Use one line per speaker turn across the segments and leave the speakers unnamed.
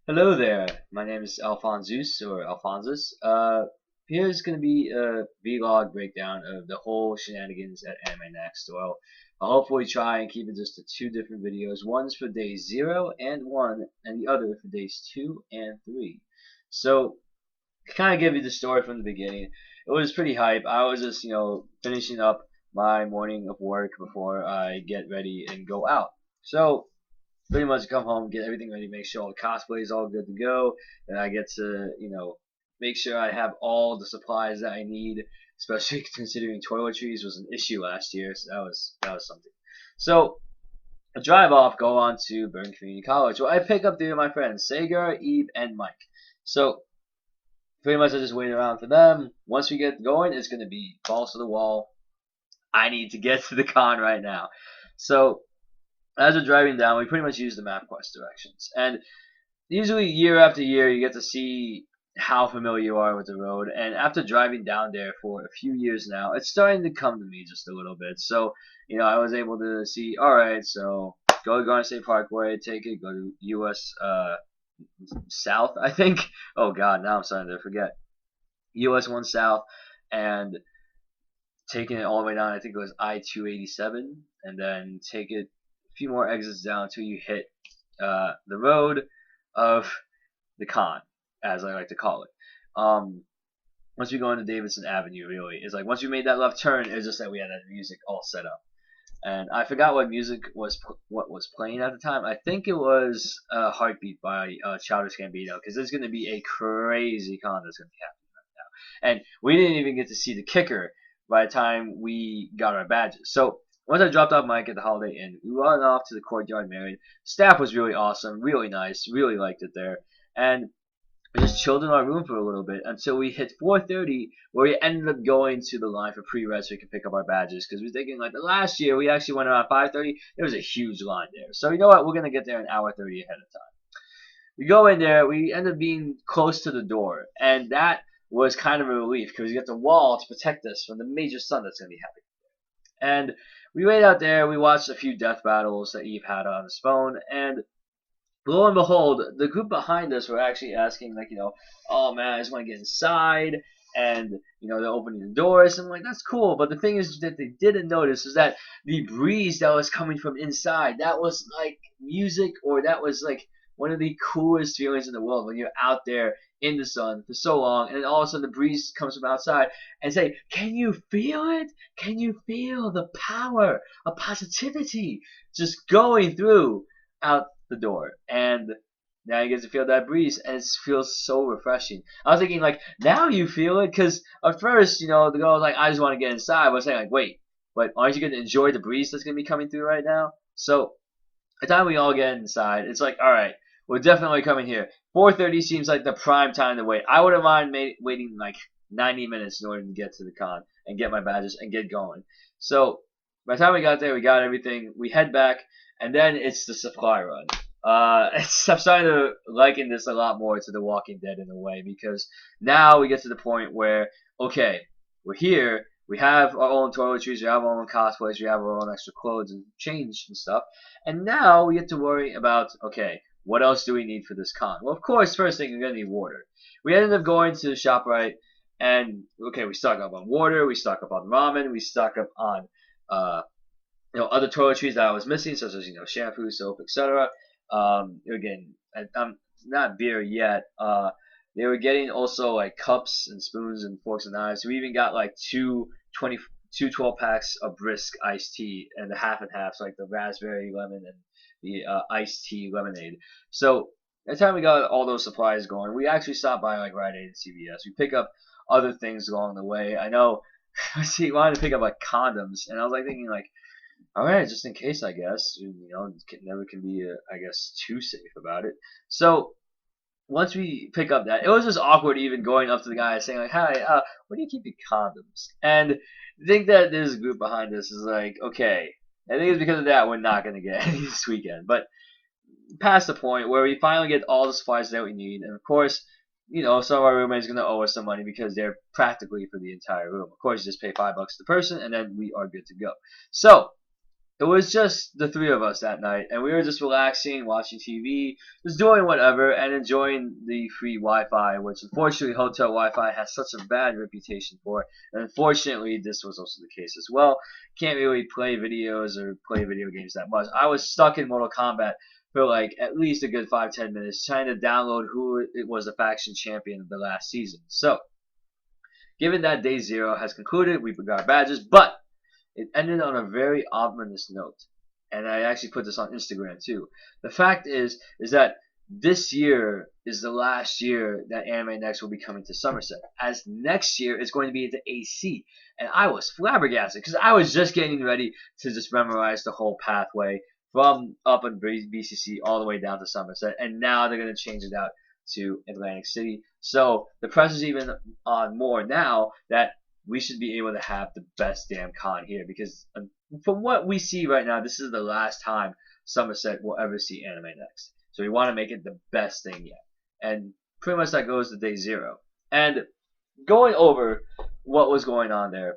Hello there, my name is AlphonZeus or AlphonZeus. Here's going to be a vlog breakdown of the whole shenanigans at AnimeNext. Well, I'll hopefully try and keep it just to two different videos. One's for day 0 and 1, and the other for days 2 and 3. So, to kind of give you the story from the beginning, it was pretty hype. I was just, finishing up my morning of work before I get ready and go out. So, pretty much come home, get everything ready, make sure all the cosplay is all good to go, and I get to, make sure I have all the supplies that I need, especially considering toiletries was an issue last year, so that was something. So I drive off, go on to Burn Community College, where I pick up three of my friends, Sagar, Eve, and Mike. So pretty much I just wait around for them. Once we get going, it's gonna be balls to the wall. I need to get to the con right now. So as we're driving down, we pretty much use the MapQuest directions. And usually, year after year, you get to see how familiar you are with the road. And after driving down there for a few years now, it's starting to come to me just a little bit. So, I was able to see, all right, so go to Garden State Parkway, take it, go to US South, I think. Oh, God, now I'm starting to forget. US 1 South, and taking it all the way down, I think it was I-287, and then take it a few more exits down until you hit the road of the con, as I like to call it. Once we go into Davidson Avenue, really, it's like once we made that left turn, it was just that we had that music all set up. And I forgot what was playing at the time. I think it was Heartbeat by Childish Gambino, because there's going to be a crazy con that's going to be happening right now. And we didn't even get to see the kicker by the time we got our badges. So once I dropped off Mike at the Holiday Inn, we went off to the Courtyard Marriott. Staff was really awesome, really nice, really liked it there. And we just chilled in our room for a little bit until we hit 4:30, where we ended up going to the line for pre-res so we could pick up our badges. Because we were thinking, like, the last year we actually went around 5:30. There was a huge line there. So you know what? We're gonna get there an hour 30 ahead of time. We go in there. We end up being close to the door, and that was kind of a relief because we got the wall to protect us from the major sun that's gonna be happening. And we wait out there. We watched a few death battles that Eve had on his phone, and lo and behold, the group behind us were actually asking, like, oh man, I just want to get inside, and they're opening the doors. And I'm like, that's cool, but the thing is that they didn't notice is that the breeze that was coming from inside, that was like music, or that was like one of the coolest feelings in the world when you're out there in the sun for so long, and then all of a sudden the breeze comes from outside and say, can you feel it? Can you feel the power of positivity just going through out the door? And now you get to feel that breeze, and it feels so refreshing. I was thinking, like, now you feel it, because at first, the girl was like, I just want to get inside. I was saying, like, wait, but aren't you going to enjoy the breeze that's going to be coming through right now? So, by the time we all get inside, it's like, all right, we're definitely coming here. 4:30 seems like the prime time to wait. I wouldn't mind waiting like 90 minutes in order to get to the con and get my badges and get going. So, by the time we got there, we got everything. We head back, and then it's the supply run. I'm starting to liken this a lot more to The Walking Dead in a way, because now we get to the point where, okay, we're here, we have our own toiletries, we have our own cosplays, we have our own extra clothes and change and stuff, and now we get to worry about, okay, what else do we need for this con? Well, of course, first thing, we're going to need water. We ended up going to the ShopRite, and, okay, we stock up on water, we stock up on ramen, we stock up on, other toiletries that I was missing, such as, shampoo, soap, etc. Again, I'm not beer yet. They were getting also like cups and spoons and forks and knives. We even got like two 12 packs of brisk iced tea, and the half and half, so like the raspberry lemon and the iced tea lemonade. So by the time we got all those supplies going, we actually stopped by like Rite Aid and CVS. We pick up other things along the way. I know, see, wanted to pick up like condoms, and I was like thinking like, all right, just in case, I guess. Never can be, I guess, too safe about it. So once we pick up that, it was just awkward even going up to the guy saying like, "Hi, where do you keep your condoms?" And I think that this group behind us is like, okay, I think it's because of that we're not gonna get any this weekend. But past the point where we finally get all the supplies that we need, and of course, some of our roommates are gonna owe us some money because they're practically for the entire room. Of course, you just pay $5 per person, and then we are good to go. So it was just the three of us that night, and we were just relaxing, watching TV, just doing whatever, and enjoying the free Wi-Fi, which unfortunately hotel Wi-Fi has such a bad reputation for. And unfortunately, this was also the case as well. Can't really play videos or play video games that much. I was stuck in Mortal Kombat for like at least a good 5-10 minutes trying to download who it was the faction champion of the last season. So, given that day zero has concluded, we got our badges, but it ended on a very ominous note, and I actually put this on Instagram too. The fact is that this year is the last year that AnimeNext will be coming to Somerset, as next year is going to be into AC, and I was flabbergasted because I was just getting ready to just memorize the whole pathway from up in BCC all the way down to Somerset, and now they're going to change it out to Atlantic City. So the press is even on more now that we should be able to have the best damn con here, because from what we see right now, this is the last time Somerset will ever see AnimeNext. So we want to make it the best thing yet. And pretty much that goes to day zero. And going over what was going on there,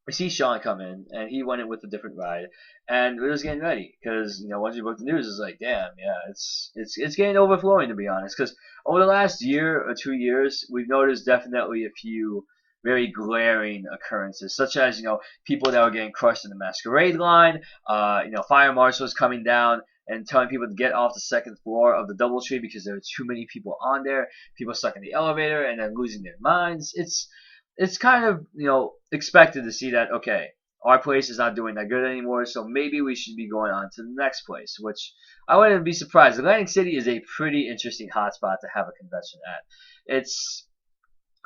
we see Sean come in, and he went in with a different ride, and we're just getting ready because once you book the news, it's like, damn, yeah, it's getting overflowing, to be honest. Because over the last year or 2 years, we've noticed definitely a few very glaring occurrences, such as people that were getting crushed in the masquerade line, fire marshals coming down and telling people to get off the second floor of the DoubleTree because there were too many people on there, people stuck in the elevator and then losing their minds. It's kind of expected to see that, okay, our place is not doing that good anymore, so maybe we should be going on to the next place, which I wouldn't be surprised. Atlantic City is a pretty interesting hotspot to have a convention at. It's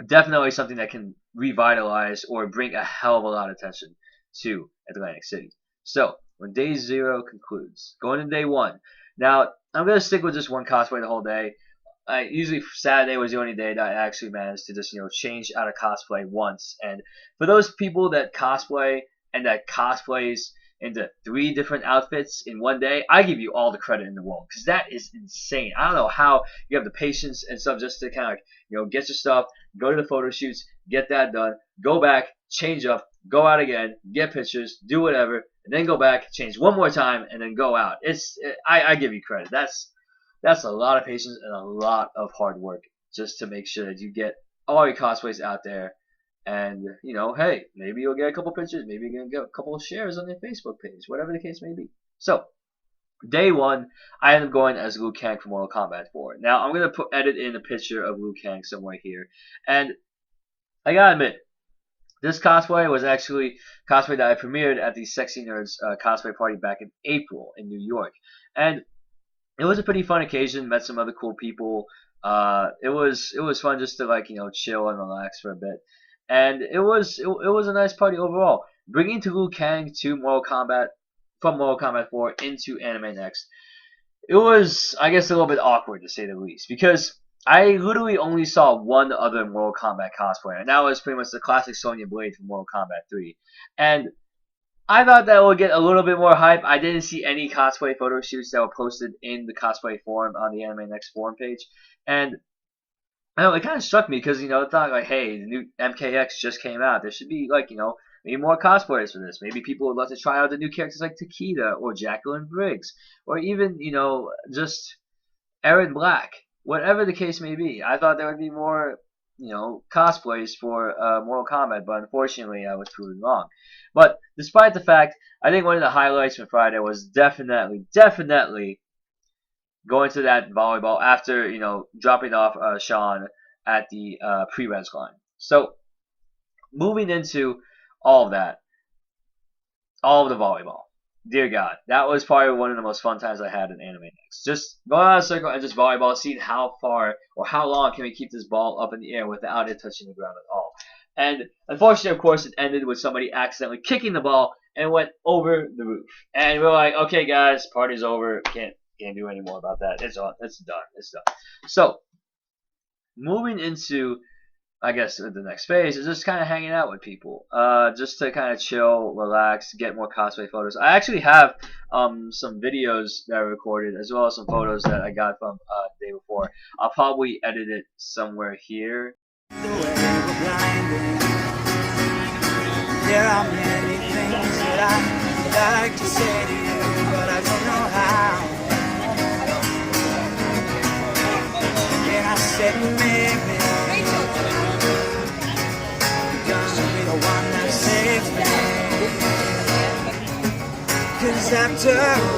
definitely something that can revitalize or bring a hell of a lot of attention to Atlantic City. So when day zero concludes, going to day one. Now I'm gonna stick with just one cosplay the whole day. Usually Saturday was the only day that I actually managed to just change out of cosplay once. And for those people that cosplay and that cosplays into 3 different outfits in one day, I give you all the credit in the world, because that is insane. I don't know how you have the patience and stuff just to kind of get your stuff, go to the photo shoots, get that done, go back, change up, go out again, get pictures, do whatever, and then go back, change one more time, and then go out. I give you credit. That's a lot of patience and a lot of hard work just to make sure that you get all your cosplays out there. And, hey, maybe you'll get a couple pictures, maybe you're going to get a couple of shares on your Facebook page, whatever the case may be. So, day one, I ended up going as Liu Kang from Mortal Kombat 4. Now, I'm going to edit in a picture of Liu Kang somewhere here. And I gotta admit, this cosplay was actually cosplay that I premiered at the Sexy Nerds cosplay party back in April in New York. And it was a pretty fun occasion. Met some other cool people. It was fun just to chill and relax for a bit, and it was a nice party overall. Bringing to Liu Kang to Mortal Kombat from Mortal Kombat 4 into AnimeNext, it was, I guess, a little bit awkward to say the least, because I literally only saw one other Mortal Kombat cosplayer, and that was pretty much the classic Sonya Blade from Mortal Kombat 3, and I thought that would get a little bit more hype. I didn't see any cosplay photo shoots that were posted in the cosplay forum on the AnimeNext forum page. And I know it kind of struck me because, I thought hey, the new MKX just came out. There should be maybe more cosplayers for this. Maybe people would love to try out the new characters like Takeda or Jacqueline Briggs, or even, just Aaron Black. Whatever the case may be. I thought there would be more cosplays for Mortal Kombat, but unfortunately I was proven wrong. But despite the fact, I think one of the highlights from Friday was definitely going to that volleyball after, dropping off Sean at the pre-res line. So, moving into all of that, all of the volleyball. Dear God, that was probably one of the most fun times I had in AnimeNext. Just going around a circle and just volleyball, seeing how far or how long can we keep this ball up in the air without it touching the ground at all. And unfortunately, of course, it ended with somebody accidentally kicking the ball and went over the roof. And we're like, okay, guys, party's over. Can't do any more about that. It's done. It's done. So, moving into, I guess, the next phase is just kind of hanging out with people, just to kind of chill, relax, get more cosplay photos. I actually have some videos that I recorded, as well as some photos that I got from the day before. I'll probably edit it somewhere here.
There are many things that I like to say to you, but I don't know how. Yeah, I said maybe you're gonna be the one that saves me. 'Cause after all,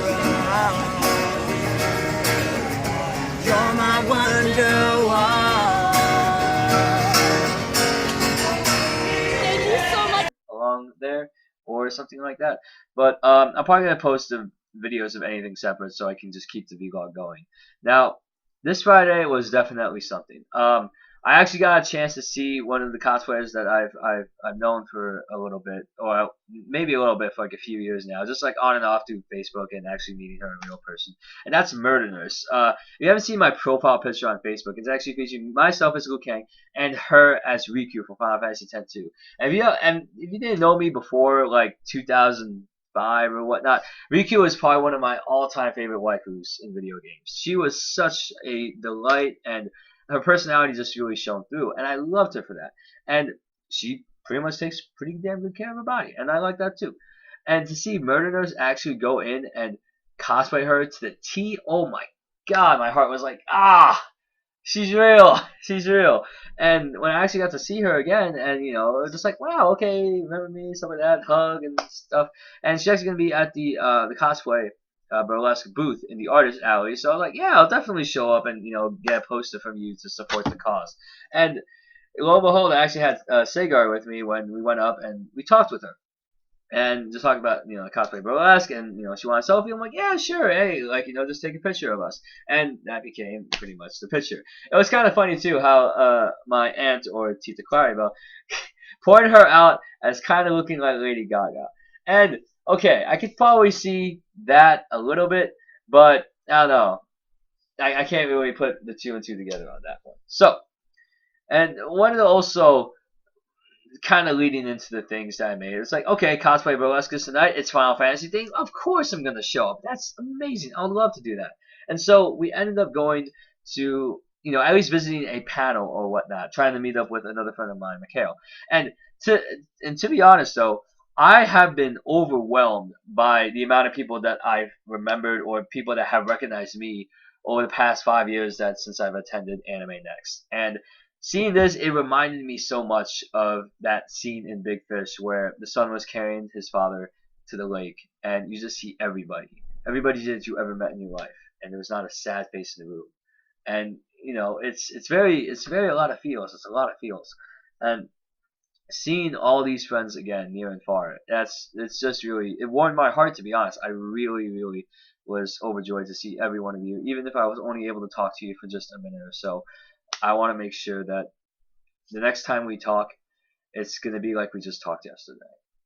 you're my wonderwall.
Along there or something like that. But I'm probably gonna post the videos of anything separate so I can just keep the vlog going. Now, this Friday was definitely something. I actually got a chance to see one of the cosplayers that I've known for a little bit, or maybe a little bit for like a few years now, just like on and off through Facebook and actually meeting her in real person. And that's Murder Nurse. If you haven't seen my profile picture on Facebook, it's actually featuring myself as Liu Kang and her as Riku from Final Fantasy X-2. And if you didn't know me before like 2005 or whatnot, Riku is probably one of my all-time favorite waifus in video games. She was such a delight, and her personality just really shone through, and I loved her for that. And she pretty much takes pretty damn good care of her body, and I like that too. And to see Murder Nurse actually go in and cosplay her to the T, oh my god, my heart was like, ah, she's real. She's real. And when I actually got to see her again, and it was just like, wow, okay, remember me, stuff like that, hug and stuff. And she's actually gonna be at the cosplay burlesque booth in the artist alley. So I was like, yeah, I'll definitely show up and get a poster from you to support the cause. And lo and behold, I actually had Sagar with me when we went up and we talked with her and just talk about cosplay burlesque, and she wanted a selfie. I'm like, yeah, sure, hey, like just take a picture of us, and that became pretty much the picture. It was kind of funny too how my aunt, or Tita Claribel, pointed her out as kind of looking like Lady Gaga, and okay, I could probably see that a little bit, but I don't know, I can't really put the two and two together on that one. So, and one of the also kind of leading into the things that I made. It's like, okay, cosplay burlesque is tonight. It's Final Fantasy thing. Of course I'm gonna show up. That's amazing. I would love to do that. And so we ended up going to, at least visiting a panel or whatnot, trying to meet up with another friend of mine, Mikhail. And to to be honest though, I have been overwhelmed by the amount of people that I've remembered or people that have recognized me over the past 5 years that since I've attended AnimeNext. And seeing this, it reminded me so much of that scene in Big Fish where the son was carrying his father to the lake, and you just see everybody that you ever met in your life, and there was not a sad face in the room. And it's very a lot of feels. It's a lot of feels, and seeing all these friends again, near and far, it's just really, it warmed my heart, to be honest. I really, really was overjoyed to see every one of you, even if I was only able to talk to you for just a minute or so. I want to make sure that the next time we talk, it's gonna be like we just talked yesterday,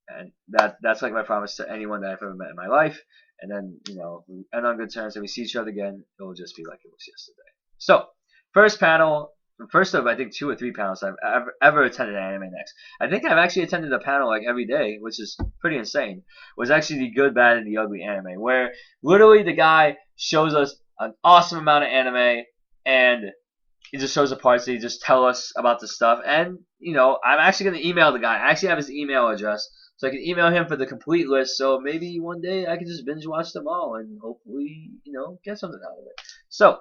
and that's like my promise to anyone that I've ever met in my life. And then we end on good terms, and we see each other again, it will just be like it was yesterday. So, first panel, first of I think 2 or 3 panels I've ever attended at AnimeNext. I think I've actually attended a panel like every day, which is pretty insane. Was actually the good, bad, and the ugly anime, where literally the guy shows us an awesome amount of anime, and he just shows the parts that he just tell us about the stuff. And I'm actually gonna email the guy. I actually have his email address, so I can email him for the complete list. So maybe one day I can just binge watch them all and hopefully get something out of it. So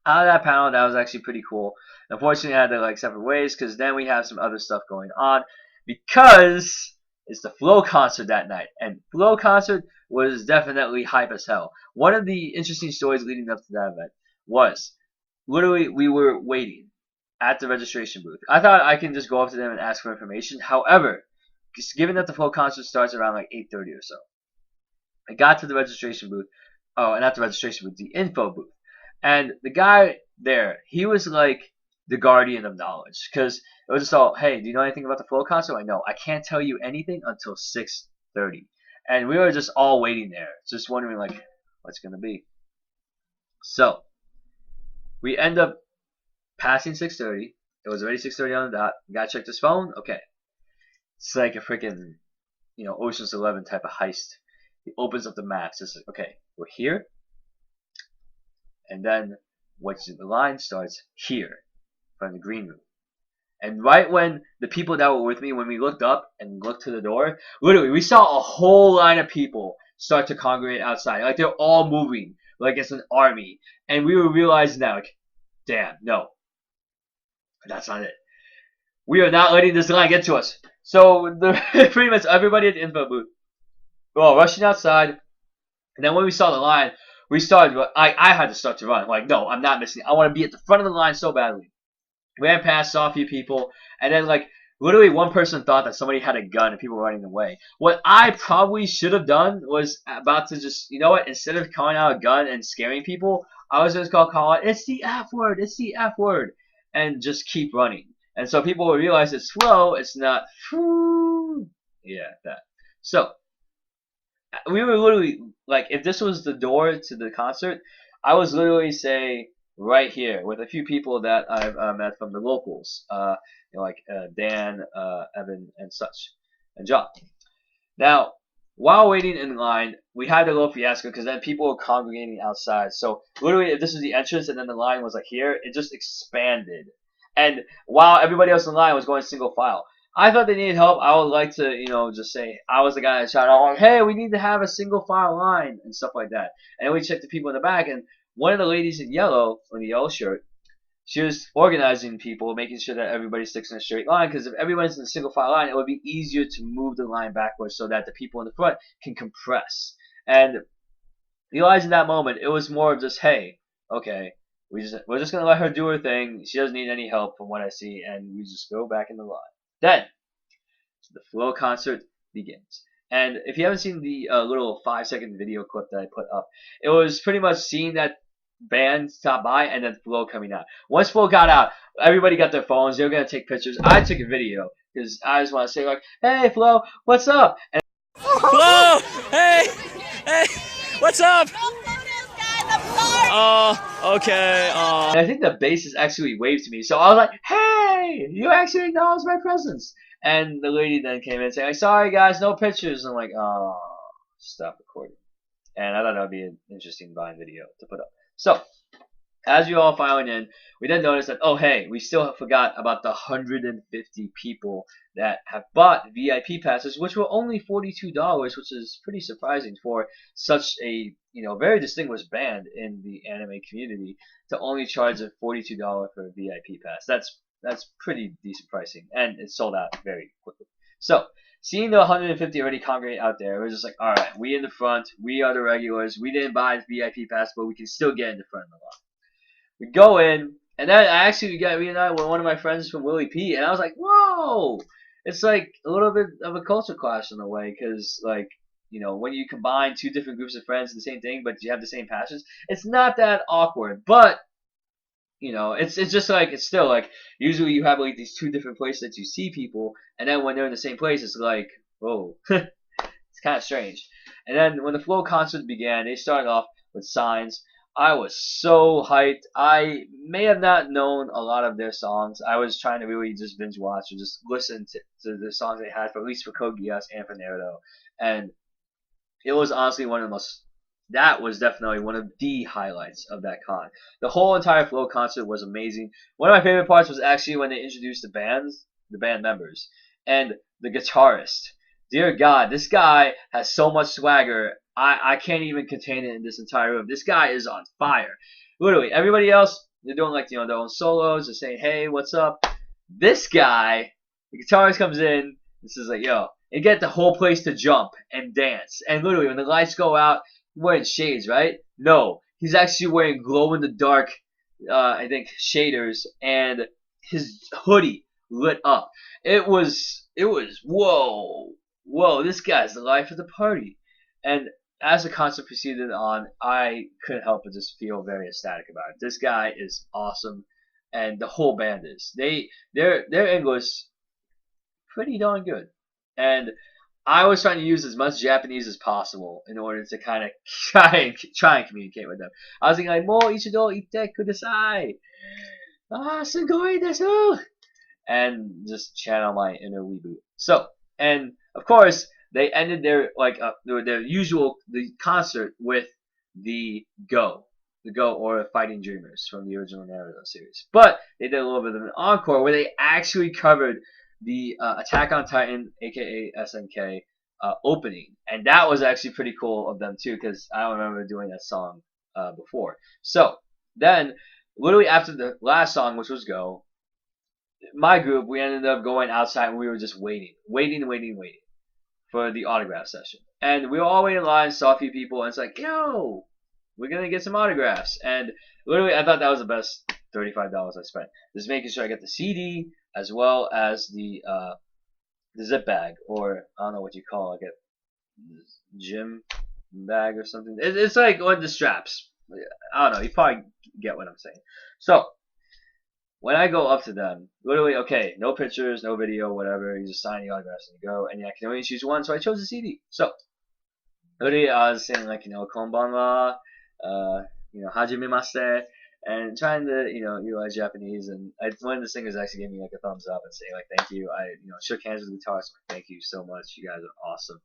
out of that panel, that was actually pretty cool. Unfortunately, I had to like separate ways because then we have some other stuff going on because it's the Flow concert that night, and Flow concert was definitely hype as hell. One of the interesting stories leading up to that event was literally we were waiting at the registration booth. I thought I can just go up to them and ask for information. However, given that the Flow concert starts around like 8:30 or so, I got to the registration booth. Oh, and not the registration booth, the info booth. And the guy there, he was like the guardian of knowledge, because it was just all, hey, do you know anything about the Flow concert? I know. I can't tell you anything until 6:30. And we were just all waiting there, just wondering like, what's gonna be. So we end up passing 6:30. It was already 6:30 on the dot. The guy checked his phone. Okay, it's like a freaking Ocean's 11 type of heist. He opens up the maps. It's like, okay, we're here, and then the line starts here from the green room, And right when the people that were with me, when we looked up and looked to the door, literally we saw a whole line of people start to congregate outside. Like they're all moving, like it's an army. And we were realizing that, like, damn, no, that's not it. We are not letting this line get to us. So pretty much everybody at the info booth, we're all rushing outside. And then when we saw the line, we started. I had to start to run. Like, no, I'm not missing. I want to be at the front of the line so badly. Ran past, saw a few people, and then like literally one person thought that somebody had a gun and people were running away. What I probably should have done was about to just, you know what, instead of calling out a gun and scaring people, I was just gonna call it, it's the F word, it's the F word, and just keep running. And so people will realize it's slow, it's not, yeah, that. So we were literally like, if this was the door to the concert, I was literally say right here with a few people that I've met from the locals, like Dan, Evan, and such, and John. Now, while waiting in line, we had a little fiasco because then people were congregating outside. So literally, if this was the entrance and then the line was like here, it just expanded. And while everybody else in line was going single file, I thought they needed help. I would like to, just say I was the guy that shouted out, "Hey, we need to have a single file line," and stuff like that. And then we checked the people in the back, and one of the ladies in yellow, in the yellow shirt, she was organizing people, making sure that everybody sticks in a straight line. Because if everyone's in a single file line, it would be easier to move the line backwards so that the people in the front can compress. And realizing that moment, it was more of just, hey, okay, we're just gonna let her do her thing. She doesn't need any help from what I see, and we just go back in the line. Then the flow concert begins. And if you haven't seen the little 5-second video clip that I put up, it was pretty much seeing that band stop by and then Flo coming out. Once Flo got out, everybody got their phones. They were going to take pictures. I took a video because I just want to say, like, hey, Flo, what's up? And
Flo! Hey! Hey! What's up? Oh, okay.
I think the bassist actually waved to me. So I was like, hey, you actually acknowledged my presence. And the lady then came in saying, like, sorry, guys, no pictures. And I'm like, oh, stop recording. And I thought that would be an interesting Vine video to put up. So, as you all filing in, we then noticed that, oh, hey, we still forgot about the 150 people that have bought VIP passes, which were only $42, which is pretty surprising for such a, very distinguished band in the anime community to only charge a $42 for a VIP pass. That's pretty decent pricing, and it sold out very quickly. So, seeing the 150 already congregate out there, it was just like, all right, we in the front, we are the regulars. We didn't buy the VIP pass, but we can still get in the front of the line. We go in, and then I actually got reunited with one of my friends from Willie P, and I was like, whoa! It's like a little bit of a culture clash in a way, because, like, when you combine two different groups of friends in the same thing, but you have the same passions, it's not that awkward. But, it's just like, it's still like, usually you have like these two different places that you see people, and then when they're in the same place, it's like, whoa, it's kind of strange. And then when the Flow concert began, they started off with Signs. I was so hyped. I may have not known a lot of their songs. I was trying to really just binge watch or just listen to the songs they had, for at least for Code Geass and for Naruto. And it was honestly that was definitely one of the highlights of that con. The whole entire Flow concert was amazing. One of my favorite parts was actually when they introduced the band members, and the guitarist. Dear God, this guy has so much swagger. I can't even contain it in this entire room. This guy is on fire. Literally, everybody else, they're doing like, their own solos. They're saying, hey, what's up? This guy, the guitarist comes in. This is like, yo, and get the whole place to jump and dance. And literally, when the lights go out, he's wearing shades, right? No, he's actually wearing glow-in-the-dark, I think, shaders, and his hoodie lit up. It was, whoa, this guy's the life of the party. And as the concert proceeded on, I couldn't help but just feel very ecstatic about it. This guy is awesome, and the whole band is. Their English pretty darn good, and I was trying to use as much Japanese as possible in order to kind of try and communicate with them. I was thinking like, mo ichido ite kudasai, sugoi desu, and just channel my inner weeboo. So, and of course, they ended their concert with the Go. the Go or Fighting Dreamers from the original Naruto series. But they did a little bit of an encore where they actually covered the Attack on Titan, aka SNK, opening, and that was actually pretty cool of them too, because I don't remember doing that song before. So then, literally after the last song, which was Go, my group, we ended up going outside and we were just waiting for the autograph session. And we were all waiting in line, saw a few people, and it's like, yo, we're gonna get some autographs. And literally, I thought that was the best $35 I spent. Just making sure I get the CD as well as the zip bag, or I don't know what you call it, like a gym bag or something. It's like one of the straps. I don't know. You probably get what I'm saying. So when I go up to them, literally, okay, no pictures, no video, whatever. You just sign the autographs and you go. And yeah, I can only choose one, so I chose the CD. So literally, I was saying like, konbanwa, hajimemashite, and trying to, utilize Japanese. And one of the singers actually gave me like a thumbs up and saying like, thank you. I, shook hands with the guitarist. Thank you so much. You guys are awesome.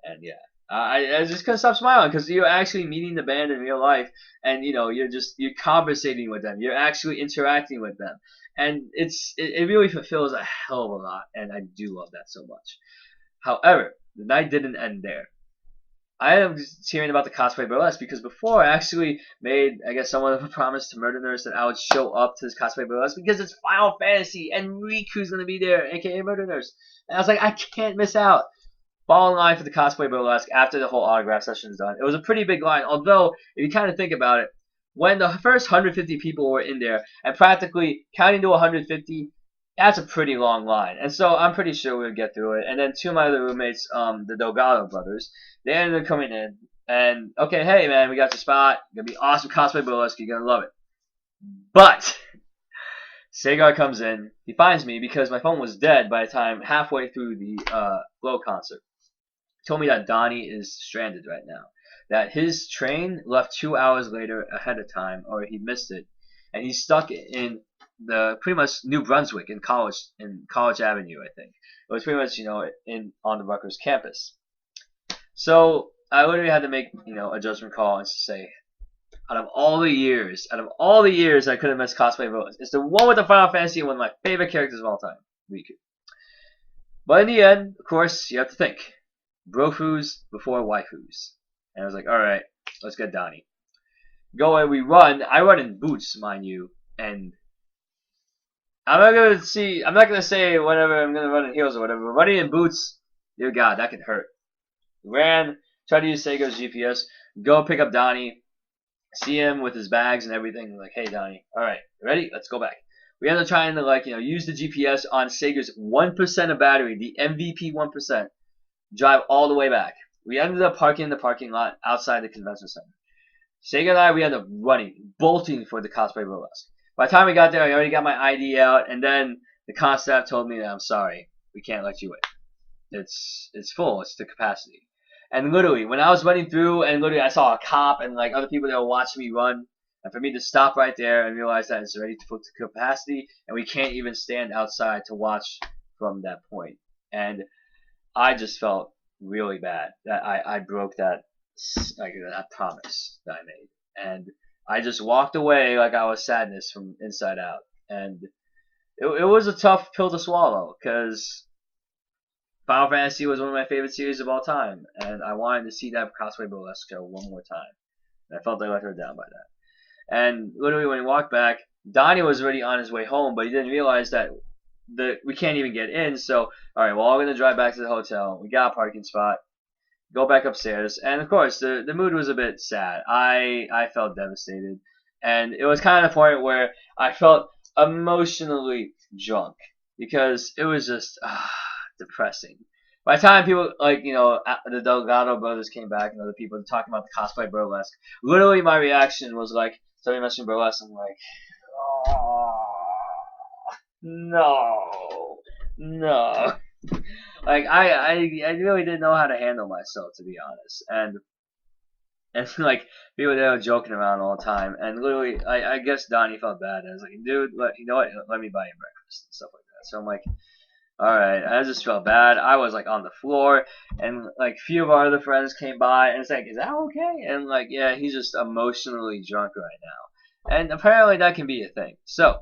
And yeah, I just couldn't stop smiling because you're actually meeting the band in real life, and you're conversating with them, you're actually interacting with them, and it really fulfills a hell of a lot, and I do love that so much. However, the night didn't end there. I am just hearing about the cosplay burlesque because before I actually made, I guess, somewhat of a promise to Murder Nurse that I would show up to this cosplay burlesque because it's Final Fantasy and Riku's gonna be there, aka Murder Nurse, and I was like, I can't miss out. Fall in line for the cosplay burlesque after the whole autograph session is done. It was a pretty big line, although if you kind of think about it, when the first 150 people were in there, and practically counting to 150, that's a pretty long line. And so I'm pretty sure we would get through it. And then two of my other roommates, the Delgado brothers, they ended up coming in, and okay, hey man, we got your spot. Gonna be awesome cosplay burlesque. You're gonna love it. But Sagar comes in. He finds me because my phone was dead by the time halfway through the Glow concert. Told me that Donnie is stranded right now. That his train left 2 hours later ahead of time, or he missed it, and he's stuck in the pretty much New Brunswick in College Avenue, I think. It was pretty much on the Rutgers campus. So I literally had to make a judgment call and say, out of all the years I could have missed cosplay roles, it's the one with the Final Fantasy, one of my favorite characters of all time, Riku. But in the end, of course, you have to think. Brofus before waifus. And I was like, alright, let's get Donnie. Go and we run. I run in boots, mind you. And I'm not gonna say whatever, I'm gonna run in heels or whatever, but running in boots, dear God, that can hurt. Ran, tried to use Sega's GPS, go pick up Donnie, see him with his bags and everything, like, hey Donnie, alright, ready? Let's go back. We ended up trying to use the GPS on Sega's 1% of battery, the MVP 1%. Drive all the way back. We ended up parking in the parking lot outside the convention center. Sega and I, we ended up running, bolting for the cosplay burlesque. By the time we got there, I already got my ID out, and then the con staff told me that I'm sorry, we can't let you in. It's full, it's the capacity. And literally, when I was running through, and literally I saw a cop and other people that were watching me run, and for me to stop right there and realize that it's already full to capacity, and we can't even stand outside to watch from that point. And I just felt really bad that I broke that promise that I made, and I just walked away like I was sadness from inside out, and it was a tough pill to swallow because Final Fantasy was one of my favorite series of all time, and I wanted to see that cosplay burlesque show one more time, and I felt I let her down by that. And literally when we walked back, Donnie was already on his way home, but he didn't realize that we can't even get in. So all right, well, I'm gonna drive back to the hotel. We got a parking spot. Go back upstairs, and of course the mood was a bit sad. I felt devastated, and it was kind of the point where I felt emotionally drunk because it was just depressing. By the time people the Delgado brothers came back and other people talking about the cosplay burlesque, literally my reaction was like, somebody mentioned burlesque, I'm like, oh. No. Like I really didn't know how to handle myself, to be honest. And people there were joking around all the time, and literally I guess Donnie felt bad. I was like, dude, you know what? Let me buy you breakfast and stuff like that. So I'm like, Alright, I just felt bad. I was like on the floor, and like a few of our other friends came by, and it's like, is that okay? And like, yeah, he's just emotionally drunk right now. And apparently that can be a thing. So,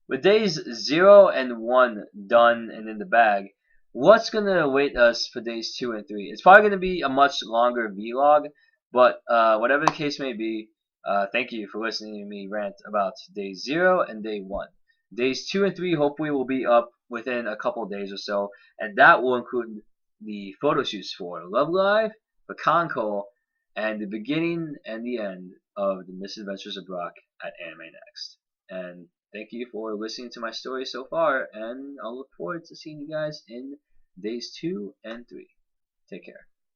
with days 0 and 1 done and in the bag, what's going to await us for days 2 and 3? It's probably going to be a much longer vlog, but whatever the case may be, thank you for listening to me rant about day 0 and day 1. Days 2 and 3 hopefully will be up within a couple days or so, and that will include the photo shoots for Love Live, for Concole, and the beginning and the end of the Misadventures of Brock at AnimeNext. And thank you for listening to my story so far, and I'll look forward to seeing you guys in days 2 and 3. Take care.